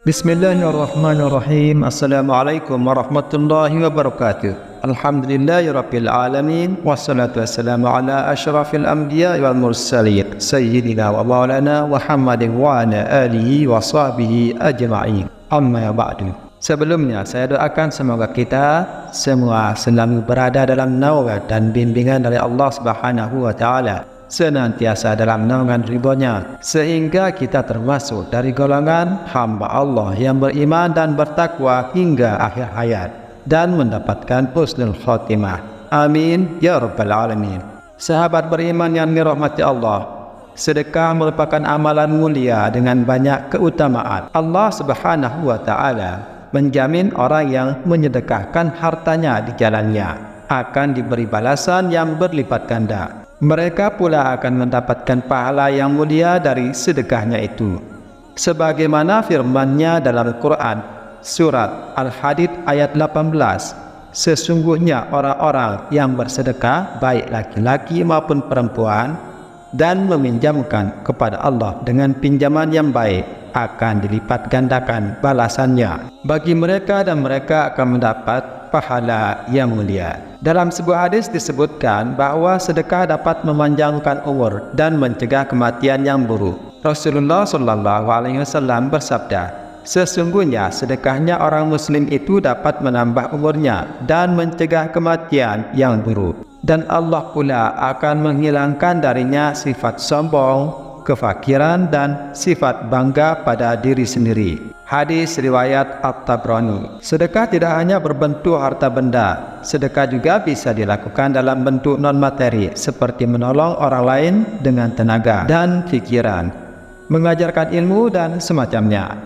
Bismillahirrahmanirrahim. Assalamualaikum warahmatullahi wabarakatuh. Alhamdulillahirabbil alamin wassalatu wassalamu ala asyrafil anbiya'i wal mursalin sayyidina wa maulana Muhammadin wa ala alihi wa sahbihi ajma'in. Amma ba'du. Sebelumnya saya doakan semoga kita semua selalu berada dalam naungan dan bimbingan dari Allah Subhanahu wa taala, senantiasa dalam naungan ridhonya, sehingga kita termasuk dari golongan hamba Allah yang beriman dan bertakwa hingga akhir hayat dan mendapatkan husnul khotimah. Amin ya rabbal alamin. Sahabat beriman yang dirahmati Allah, sedekah merupakan amalan mulia dengan banyak keutamaan. Allah Subhanahu wa taala menjamin orang yang menyedekahkan hartanya di jalannya akan diberi balasan yang berlipat ganda. Mereka pula akan mendapatkan pahala yang mulia dari sedekahnya itu, sebagaimana firman-Nya dalam Al-Quran surat Al-Hadid ayat 18, sesungguhnya orang-orang yang bersedekah baik laki-laki maupun perempuan dan meminjamkan kepada Allah dengan pinjaman yang baik akan dilipat gandakan balasannya bagi mereka dan mereka akan mendapat pahala yang mulia. Dalam sebuah hadis disebutkan bahawa sedekah dapat memanjangkan umur dan mencegah kematian yang buruk. Rasulullah SAW bersabda, sesungguhnya sedekahnya orang muslim itu dapat menambah umurnya dan mencegah kematian yang buruk, dan Allah pula akan menghilangkan darinya sifat sombong, kefakiran dan sifat bangga pada diri sendiri. Hadis riwayat At-Tabrani. Sedekah tidak hanya berbentuk harta benda, sedekah juga bisa dilakukan dalam bentuk non-materi seperti menolong orang lain dengan tenaga dan fikiran, mengajarkan ilmu dan semacamnya.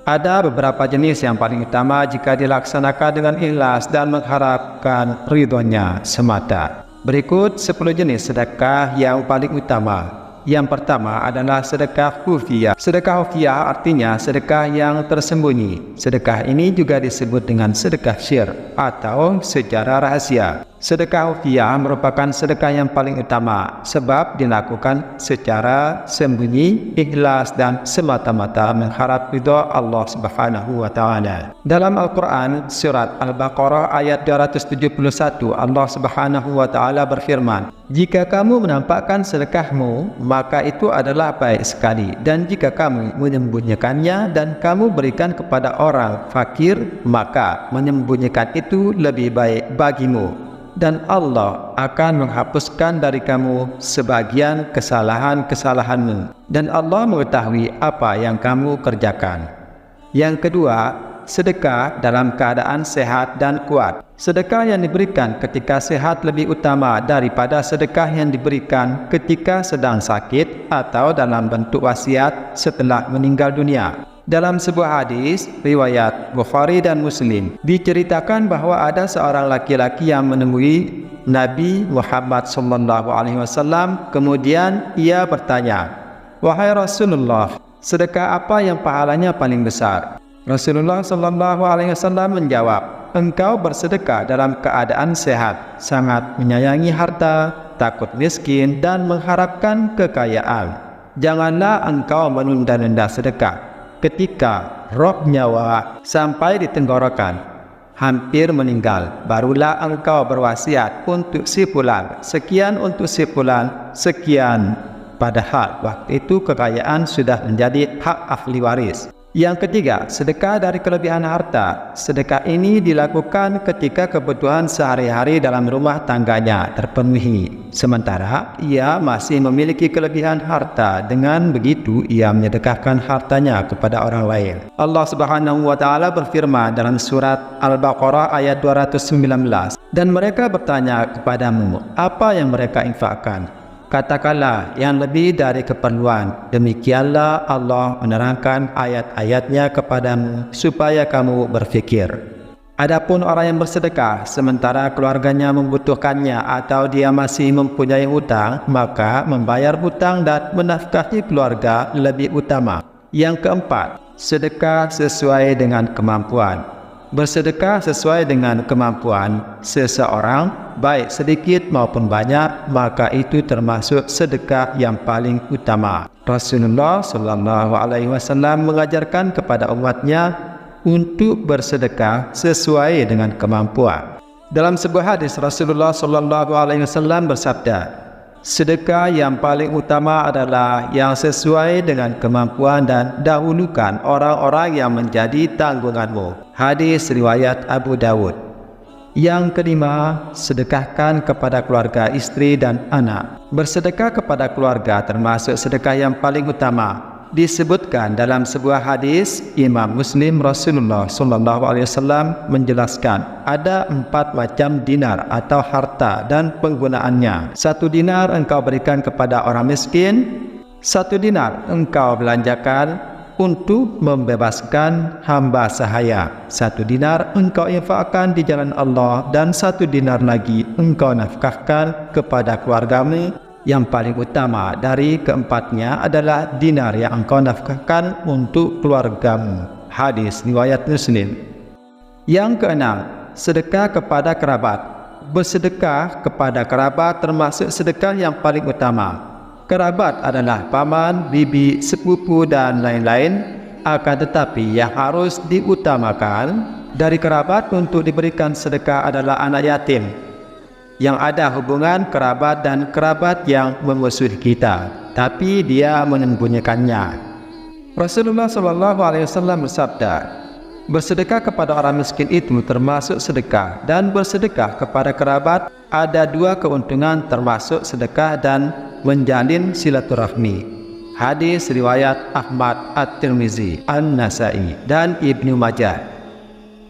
Ada beberapa jenis yang paling utama jika dilaksanakan dengan ikhlas dan mengharapkan ridhonya semata. Berikut 10 jenis sedekah yang paling utama. Yang pertama adalah sedekah khufiyah. Sedekah khufiyah artinya sedekah yang tersembunyi. Sedekah ini juga disebut dengan sedekah syir atau secara rahasia. Sedekah khufiyah merupakan sedekah yang paling utama sebab dilakukan secara sembunyi, ikhlas dan semata-mata mengharap ridha Allah Subhanahu wa taala. Dalam Al-Quran surat Al-Baqarah ayat 271, Allah Subhanahu wa taala berfirman, jika kamu menampakkan sedekahmu, maka itu adalah baik sekali, dan jika kamu menyembunyikannya dan kamu berikan kepada orang fakir, maka menyembunyikan itu lebih baik bagimu, dan Allah akan menghapuskan dari kamu sebagian kesalahan-kesalahanmu, dan Allah mengetahui apa yang kamu kerjakan. Yang kedua, sedekah dalam keadaan sehat dan kuat. Sedekah yang diberikan ketika sehat lebih utama daripada sedekah yang diberikan ketika sedang sakit atau dalam bentuk wasiat setelah meninggal dunia. Dalam sebuah hadis riwayat Bukhari dan Muslim diceritakan bahwa ada seorang laki-laki yang menemui Nabi Muhammad SAW. Kemudian ia bertanya, wahai Rasulullah, sedekah apa yang pahalanya paling besar? Rasulullah SAW menjawab, engkau bersedekah dalam keadaan sehat, sangat menyayangi harta, takut miskin dan mengharapkan kekayaan. Janganlah engkau menunda-nunda sedekah ketika roh nyawa sampai di tenggorokan, hampir meninggal, barulah engkau berwasiat untuk si fulan, sekian untuk si fulan, sekian, padahal waktu itu kekayaan sudah menjadi hak ahli waris. Yang ketiga, sedekah dari kelebihan harta. Sedekah ini dilakukan ketika kebutuhan sehari-hari dalam rumah tangganya terpenuhi, sementara ia masih memiliki kelebihan harta. Dengan begitu, ia menyedekahkan hartanya kepada orang lain. Allah Subhanahu wa taala berfirman dalam surat Al-Baqarah ayat 219, dan mereka bertanya kepadamu, apa yang mereka infakkan? Katakanlah, yang lebih dari keperluan. Demikianlah Allah menerangkan ayat-ayatnya kepadamu supaya kamu berfikir. Adapun orang yang bersedekah sementara keluarganya membutuhkannya atau dia masih mempunyai hutang, maka membayar hutang dan menafkahi keluarga lebih utama. Yang keempat, sedekah sesuai dengan kemampuan. Bersedekah sesuai dengan kemampuan seseorang, baik sedikit maupun banyak, maka itu termasuk sedekah yang paling utama. Rasulullah sallallahu alaihi wasallam mengajarkan kepada umatnya untuk bersedekah sesuai dengan kemampuan. Dalam sebuah hadis Rasulullah sallallahu alaihi wasallam bersabda, sedekah yang paling utama adalah yang sesuai dengan kemampuan dan dahulukan orang-orang yang menjadi tanggunganmu. Hadis riwayat Abu Dawud. Yang kelima, sedekahkan kepada keluarga, istri dan anak. Bersedekah kepada keluarga termasuk sedekah yang paling utama. Disebutkan dalam sebuah hadis Imam Muslim, Rasulullah SAW menjelaskan ada 4 macam dinar atau harta dan penggunaannya. 1 dinar engkau berikan kepada orang miskin, 1 dinar engkau belanjakan untuk membebaskan hamba sahaya, 1 dinar engkau infakkan di jalan Allah, dan 1 dinar lagi engkau nafkahkan kepada keluargamu. Yang paling utama dari keempatnya adalah dinar yang engkau nafkahkan untuk keluargamu. Hadis riwayat Muslim. Yang keenam, sedekah kepada kerabat. Bersedekah kepada kerabat termasuk sedekah yang paling utama. Kerabat adalah paman, bibi, sepupu dan lain-lain. Akan tetapi yang harus diutamakan dari kerabat untuk diberikan sedekah adalah anak yatim, yang ada hubungan kerabat dan kerabat yang memusuhi kita, tapi dia menyembunyikannya. Rasulullah SAW bersabda, bersedekah kepada orang miskin itu termasuk sedekah, dan bersedekah kepada kerabat ada 2 keuntungan termasuk sedekah dan menjalin silaturahmi. Hadis riwayat Ahmad, At-Tirmizi, An-Nasai dan Ibnu Majah.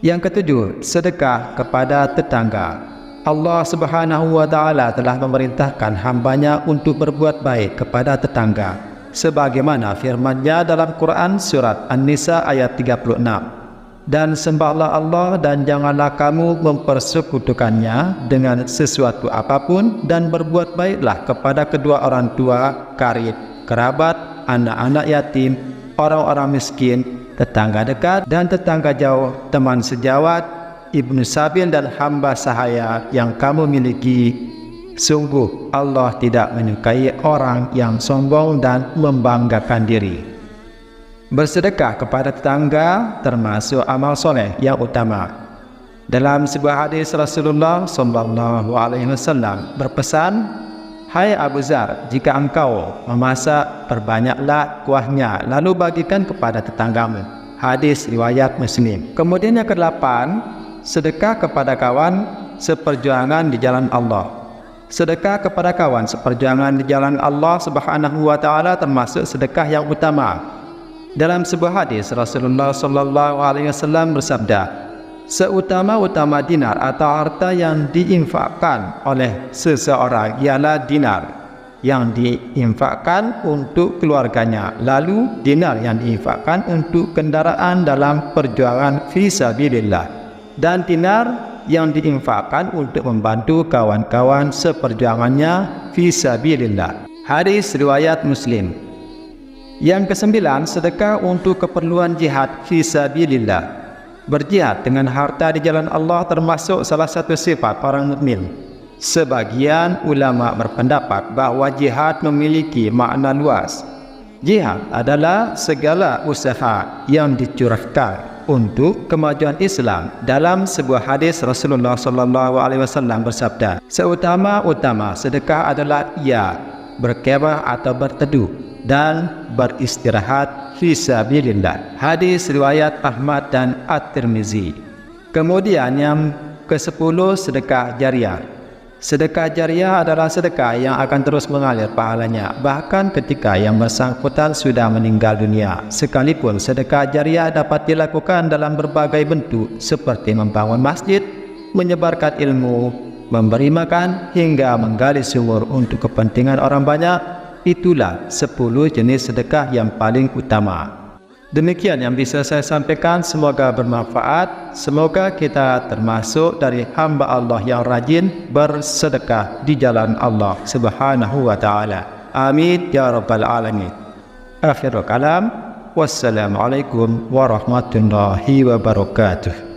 Yang ketujuh, sedekah kepada tetangga. Allah Subhanahu wa Ta'ala telah memerintahkan hambanya untuk berbuat baik kepada tetangga, sebagaimana firman-Nya dalam Quran surat An-Nisa ayat 36. Dan sembahlah Allah dan janganlah kamu mempersekutukannya dengan sesuatu apapun, dan berbuat baiklah kepada kedua orang tua, karib, kerabat, anak-anak yatim, orang-orang miskin, tetangga dekat dan tetangga jauh, teman sejawat, ibnu sabil dan hamba sahaya yang kamu miliki. Sungguh Allah tidak menyukai orang yang sombong dan membanggakan diri. Bersedekah kepada tetangga termasuk amal soleh yang utama. Dalam sebuah hadis Rasulullah SAW berpesan, hai Abu Zar, jika engkau memasak, perbanyaklah kuahnya, lalu bagikan kepada tetanggamu. Hadis riwayat Muslim. Kemudian yang ke-8, sedekah kepada kawan seperjuangan di jalan Allah. Sedekah kepada kawan seperjuangan di jalan Allah Subhanahu wa Ta'ala termasuk sedekah yang utama. Dalam sebuah hadis Rasulullah SAW bersabda, seutama-utama dinar atau harta yang diinfakkan oleh seseorang ialah dinar yang diinfakkan untuk keluarganya, lalu dinar yang diinfakkan untuk kendaraan dalam perjuangan fi sabilillah, dan dinar yang diinfakkan untuk membantu kawan-kawan seperjuangannya fi sabilillah. Hadis riwayat Muslim. Yang ke-9, sedekah untuk keperluan jihad fi sabilillah. Berjihad dengan harta di jalan Allah termasuk salah satu sifat orang mukmin. Sebagian ulama berpendapat bahawa jihad memiliki makna luas. Jihad adalah segala usaha yang dicurahkan untuk kemajuan Islam. Dalam sebuah hadis Rasulullah SAW bersabda, seutama-utama sedekah adalah ia berkemah atau berteduh dan beristirahat fi sabilillah. Hadis riwayat Ahmad dan At-Tirmizi. Kemudian yang ke-10, sedekah jariah. Sedekah jariah adalah sedekah yang akan terus mengalir pahalanya bahkan ketika yang bersangkutan sudah meninggal dunia. Sekalipun sedekah jariah dapat dilakukan dalam berbagai bentuk seperti membangun masjid, menyebarkan ilmu, memberi makan hingga menggali sumur untuk kepentingan orang banyak. Itulah 10 jenis sedekah yang paling utama. Demikian yang bisa saya sampaikan, semoga bermanfaat. Semoga kita termasuk dari hamba Allah yang rajin bersedekah di jalan Allah Subhanahu wa Ta'ala. Amin ya rabbal alamin. Akhirul kalam. Wassalamualaikum warahmatullahi wabarakatuh.